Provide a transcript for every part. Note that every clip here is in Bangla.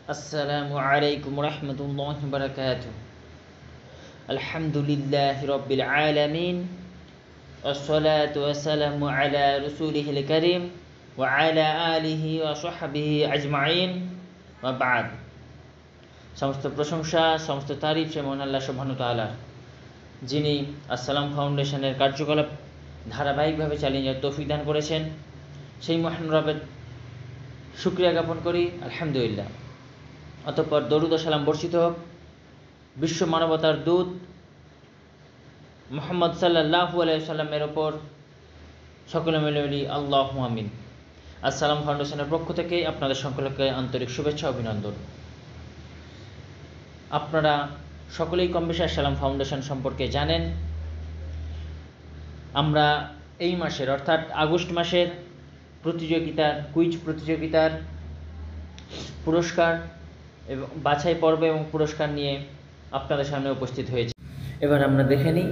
আসসালামু আলাইকুম রহমতুল্লাহি ওয়া বারাকাতুহু। আলহামদুলিল্লাহি রাব্বিল আলামিন ওয়াসসালাতু ওয়াসসালামু আলা রাসূলিহিল কারীম ওয়া আলা আলিহি ওয়া সাহবিহি আজমাইন ওয়া বা'দ। সমস্ত প্রশংসা, সমস্ত তারিফ সে মহান আল্লাহ সুবহানাহু ওয়া তাআলার, যিনি আসসালাম ফাউন্ডেশনের কার্যকলাপ ধারাবাহিকভাবে চালিয়ে যাওয়ার তৌফিক দান করেছেন। সেই মহান রবের শুকরিয়া জ্ঞাপন করি, আলহামদুলিল্লাহ। অতঃপর দরুদ ও সালাম বর্ষিত হোক বিশ্ব মানবতার দূত মুহাম্মদ সাল্লাল্লাহু আলাইহি ওয়াসাল্লামের ওপর। সকলে মিলে বলি আল্লাহু আমিন। আসসালাম ফাউন্ডেশনের পক্ষ থেকে আপনাদের সকলকে আন্তরিক শুভেচ্ছা অভিনন্দন। আপনারা সকলেই কম বেশি আসসালাম ফাউন্ডেশন সম্পর্কে জানেন। আমরা এই মাসের অর্থাৎ আগস্ট মাসের প্রতিযোগিতার কুইজ প্রতিযোগিতার পুরস্কার এবং বাছাই পর্ব এবং পুরস্কার নিয়ে আপনাদের সামনে উপস্থিত হয়েছে। এবার আমরা দেখে নিই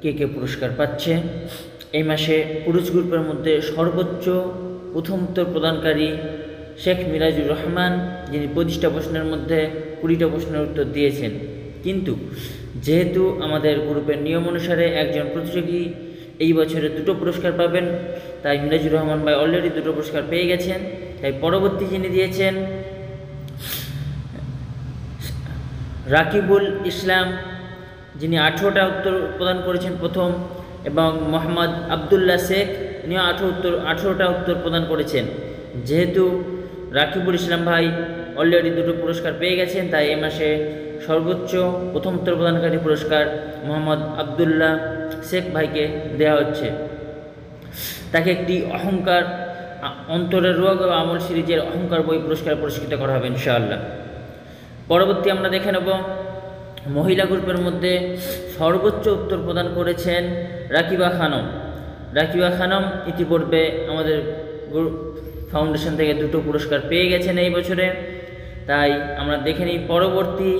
কে কে পুরস্কার পাচ্ছে। এই মাসে পুরুষ গ্রুপের মধ্যে সর্বোচ্চ প্রথম উত্তর প্রদানকারী শেখ মিরাজুর রহমান, যিনি 25টা প্রশ্নের মধ্যে 20টা প্রশ্নের উত্তর দিয়েছেন। কিন্তু যেহেতু আমাদের গ্রুপের নিয়ম অনুসারে একজন প্রতিযোগী এই বছরে 2টো পুরস্কার পাবেন, তাই মিরাজুর রহমান ভাই অলরেডি 2টো পুরস্কার পেয়ে গেছেন। তাই পরবর্তী যিনি দিয়েছেন রাকিবুল ইসলাম, যিনি 18টা উত্তর প্রদান করেছেন প্রথম, এবং মোহাম্মদ আবদুল্লাহ শেখ, ইনিও 18টা উত্তর প্রদান করেছেন। যেহেতু রাকিবুল ইসলাম ভাই অলরেডি 2টো পুরস্কার পেয়ে গেছেন, তাই এই মাসে সর্বোচ্চ প্রথম উত্তর প্রদানকারী পুরস্কার মোহাম্মদ আবদুল্লাহ শেখ ভাইকে দেওয়া হচ্ছে। তাকে একটি অহংকার অন্তরের রোগ ও আমল সিরিজের অহংকার বই পুরস্কৃত করা হবে ইনশাআল্লাহ। পরবর্তী আমরা দেখে নেব মহিলা গ্রুপের মধ্যে সর্বোচ্চ উত্তর প্রদান করেছেন রাকিবা খানম। রাকিবা খানম ইতিপূর্বে আমাদের ফাউন্ডেশন থেকে 2টো পুরস্কার পেয়ে গেছেন এই বছরে। তাই আমরা দেখে নিই পরবর্তী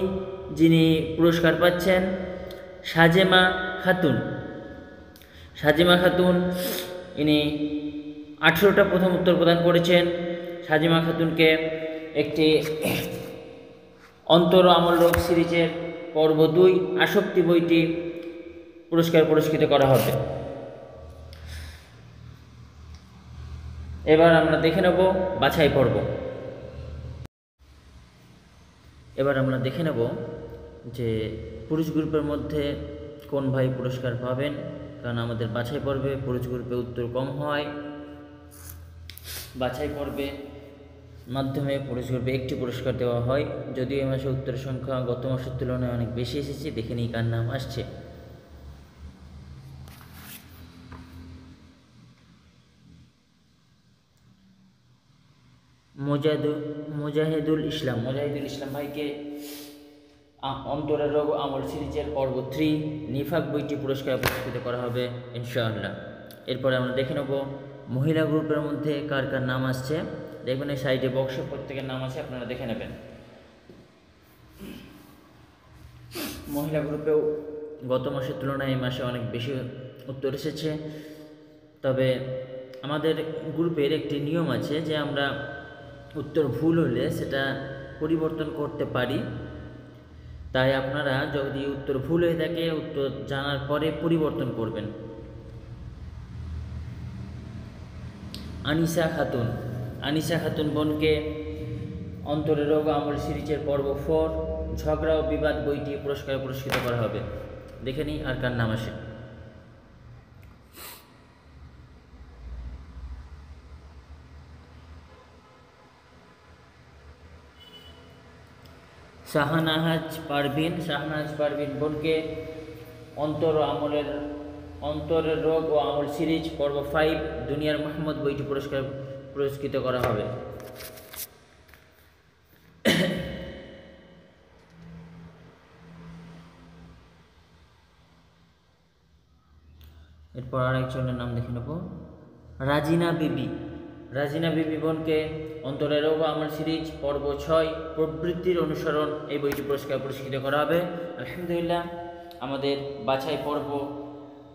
যিনি পুরস্কার পাচ্ছেন সাজেমা খাতুন। সাজেমা খাতুন ইনি 18টা প্রথম উত্তর প্রদান করেছেন। সাজেমা খাতুনকে একটি অন্তর আমল রোগ সিরিজের পর্ব 2 আসক্তি বইটি পুরস্কৃত করা হবে। এবার আমরা দেখে নেব বাছাই পর্ব। এবার আমরা দেখে নেব যে পুরুষ গ্রুপের মধ্যে কোন ভাই পুরস্কার পাবেন, কারণ আমাদের বাছাই পর্বে পুরুষ গ্রুপে উত্তর কম হয়। বাছাই পর্বে মাধ্যমে পুরুষ গ্রুপে একটি পুরস্কার দেওয়া হয়, যদিও এই মাসে উত্তরের সংখ্যা গত মাসের তুলনায় অনেক বেশি এসেছে। দেখে নিই কার নাম আসছে। মুজাহিদুল ইসলাম ভাইকে অন্তরের রোগ আমল সিরিজের পর্ব 3 নিফাক বইটি পুরস্কৃত করা হবে ইনশাআল্লাহ। এরপরে আমরা দেখে নেব মহিলা গ্রুপের মধ্যে কার কার নাম আসছে। দেখবেন এই সাইডে বক্সে প্রত্যেকের নাম আছে, আপনারা দেখে নেবেন। মহিলা গ্রুপেও গত মাসের তুলনায় এই মাসে অনেক বেশি উত্তর এসেছে। তবে আমাদের গ্রুপের একটি নিয়ম আছে যে আমরা উত্তর ভুল হলে সেটা পরিবর্তন করতে পারি। তাই আপনারা যদি উত্তর ভুল হয়ে থাকে উত্তর জানার পরে পরিবর্তন করবেন। আনিসা খাতুন বোনকে অন্তরের রোগ আমল সিরিজের পর্ব 4 ঝগড়া ও বিবাদ বইটি পুরস্কৃত করা হবে। দেখে নিই আর কার নাম আসে। শাহনাজ পারভিন বোনকে অন্তরের রোগ ও আমল সিরিজ পর্ব 5 দুনিয়ার মোহাম্মদ বইটি পুরস্কৃত করা হবে। এরপর আরেকজনের নাম দেখে নেব রাজিনা বিবি বোনকে অন্তরের রোগ আমল সিরিজ পর্ব 6 প্রবৃত্তির অনুসরণ এই বইটি পুরস্কৃত করা হবে। আলহামদুলিল্লাহ, আমাদের বাছাই পর্ব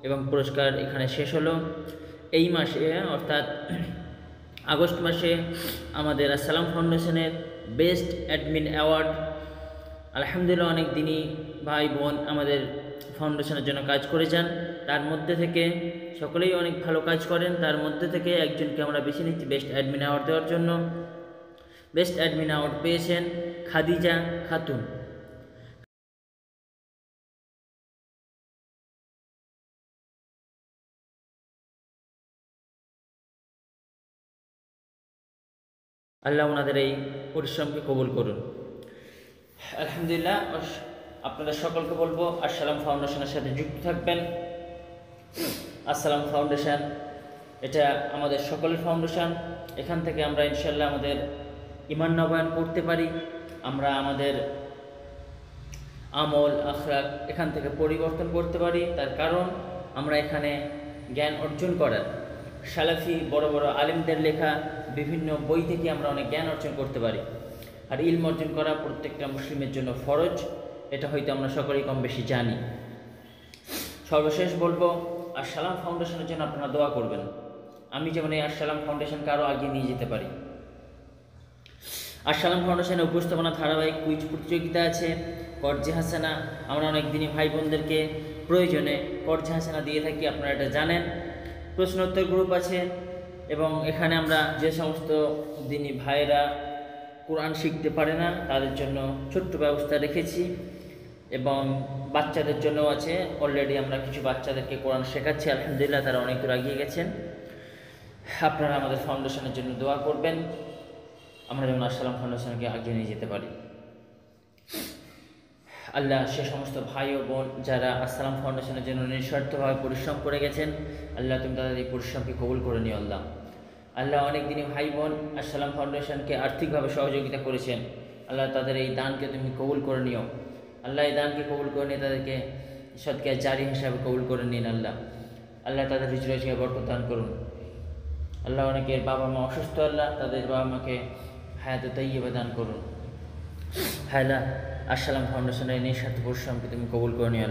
এবং পুরস্কার এখানে শেষ হলো। এই মাসে অর্থাৎ আগস্ট মাসে আমাদের আসসালাম ফাউন্ডেশনের বেস্ট অ্যাডমিন অ্যাওয়ার্ড। আলহামদুলিল্লাহ, অনেক দিনই ভাই বোন আমাদের ফাউন্ডেশনের জন্য কাজ করে যান, তার মধ্যে থেকে সকলেই অনেক ভালো কাজ করেন, তার মধ্যে থেকে একজনকে আমরা বেছে নিচ্ছি বেস্ট অ্যাডমিন অ্যাওয়ার্ড দেওয়ার জন্য। বেস্ট অ্যাডমিন অ্যাওয়ার্ড পেয়েছেন খাদিজা খাতুন। আল্লাহ ওনাদের এই পরিশ্রমকে কবুল করুন। আলহামদুলিল্লাহ, আপনাদের সকলকে বলবো আসসালাম ফাউন্ডেশনের সাথে যুক্ত থাকবেন। আসসালাম ফাউন্ডেশন এটা আমাদের সকলের ফাউন্ডেশন। এখান থেকে আমরা ইনশাল্লাহ আমাদের ঈমান নবায়ন করতে পারি, আমরা আমাদের আমল আখলাক এখান থেকে পরিবর্তন করতে পারি। তার কারণ আমরা এখানে জ্ঞান অর্জন করার সালাফি বড় বড় আলেমদের লেখা বিভিন্ন বই থেকে আমরা অনেক জ্ঞান অর্জন করতে পারি। আর ইলম অর্জন করা প্রত্যেকটা মুসলিমের জন্য ফরজ, এটা হয়তো আমরা সকলেই কম বেশি জানি। সর্বশেষ বলবো আসসালাম ফাউন্ডেশনের জন্য আপনারা দোয়া করবেন, আমি যেমন এই আসসালাম ফাউন্ডেশনকে আরও আগিয়ে নিয়ে যেতে পারি। আসসালাম ফাউন্ডেশনের উপস্থাপনা ধারাবাহিক কুইজ প্রতিযোগিতা আছে, কর্জে হাসানা। আমরা অনেক দিনই ভাই বোনদেরকে প্রয়োজনে কর্জে হাসানা দিয়ে থাকি, আপনারা এটা জানেন। প্রশ্নোত্তর গ্রুপ আছে এবং এখানে আমরা যে সমস্ত দিনই ভাইয়েরা কোরআন শিখতে পারে না তাদের জন্য ছোট্ট ব্যবস্থা রেখেছি, এবং বাচ্চাদের জন্য আছে। অলরেডি আমরা কিছু বাচ্চাদেরকে কোরআন শেখাচ্ছি, আলহামদুলিল্লাহ তারা অনেক দূর এগিয়ে গেছেন। আপনারা আমাদের ফাউন্ডেশনের জন্য দোয়া করবেন, আমরা যেমন আসসালাম ফাউন্ডেশনকে আগিয়ে নিয়ে যেতে পারি। আল্লাহ সে সমস্ত ভাই ও বোন যারা আসসালাম ফাউন্ডেশনের জন্য নিঃস্বার্থভাবে পরিশ্রম করে গেছেন, আল্লাহ তুমি তাদের এই পরিশ্রমকে কবুল করে নিও। আল্লাহ অনেক দিনই ভাই বোন আসসালাম ফাউন্ডেশনকে আর্থিকভাবে সহযোগিতা করেছেন, আল্লাহ তাদের এই দানকে তুমি কবুল করে নিও। আল্লাহ এই দানকে কবুল করে নিয়ে তাদেরকে সদকা জারি হিসাবে কবুল করে নিন। আল্লাহ তাদের রুজি রোজগারে বরকত দান করুন। আল্লাহ অনেকের বাবা মা অসুস্থ, আল্লাহ তাদের বাবা মাকে হায়াতে তাইয়্যিবা দান করুন। আল্লাহ আসসালাম ফাউন্ডেশনের নিঃস্বার্থ পরিশ্রমকে তুমি কবুল করে নিও।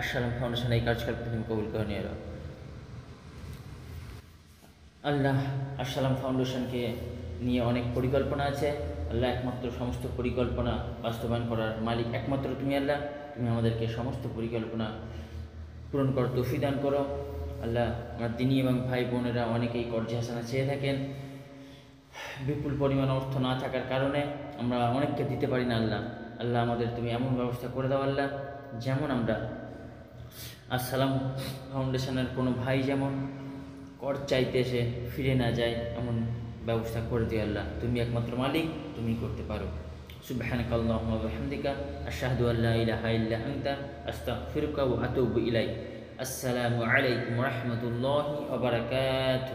আসসালাম ফাউন্ডেশনের এই কার্যকলাপকে তুমি কবুল করে নিও। আল্লাহ আসসালাম ফাউন্ডেশনকে নিয়ে অনেক পরিকল্পনা আছে, আল্লাহ একমাত্র সমস্ত পরিকল্পনা বাস্তবায়ন করার মালিক একমাত্র তুমি। আল্লাহ তুমি আমাদেরকে সমস্ত পরিকল্পনা পূরণ করার তৌফিক দান করো। আল্লাহ আমার দিনী এবং ভাই বোনেরা অনেকেই কর্জে হাসানা চেয়ে থাকেন, বিপুল পরিমাণ অর্থ না থাকার কারণে আমরা অনেককে দিতে পারি না। আল্লাহ আমাদের তুমি এমন ব্যবস্থা করে দাও আল্লাহ, যেমন আমরা আসসালাম ফাউন্ডেশনের কোনো ভাই যেমন কর চাইতে এসে ফিরে না যায়, এমন ব্যবস্থা করে দিও। আল্লাহ তুমি একমাত্র মালিক, তুমি করতে পারো। সুবহানাকা আল্লাহুম্মা ওয়া বিহামদিকা আশহাদু আল্লা ইলাহা ইল্লা আনতা আস্তাগফিরুকা ওয়া আতুবু ইলাইক। আসসালামু আলাইকুম ওয়া রাহমাতুল্লাহি ওয়া বারাকাতুহু।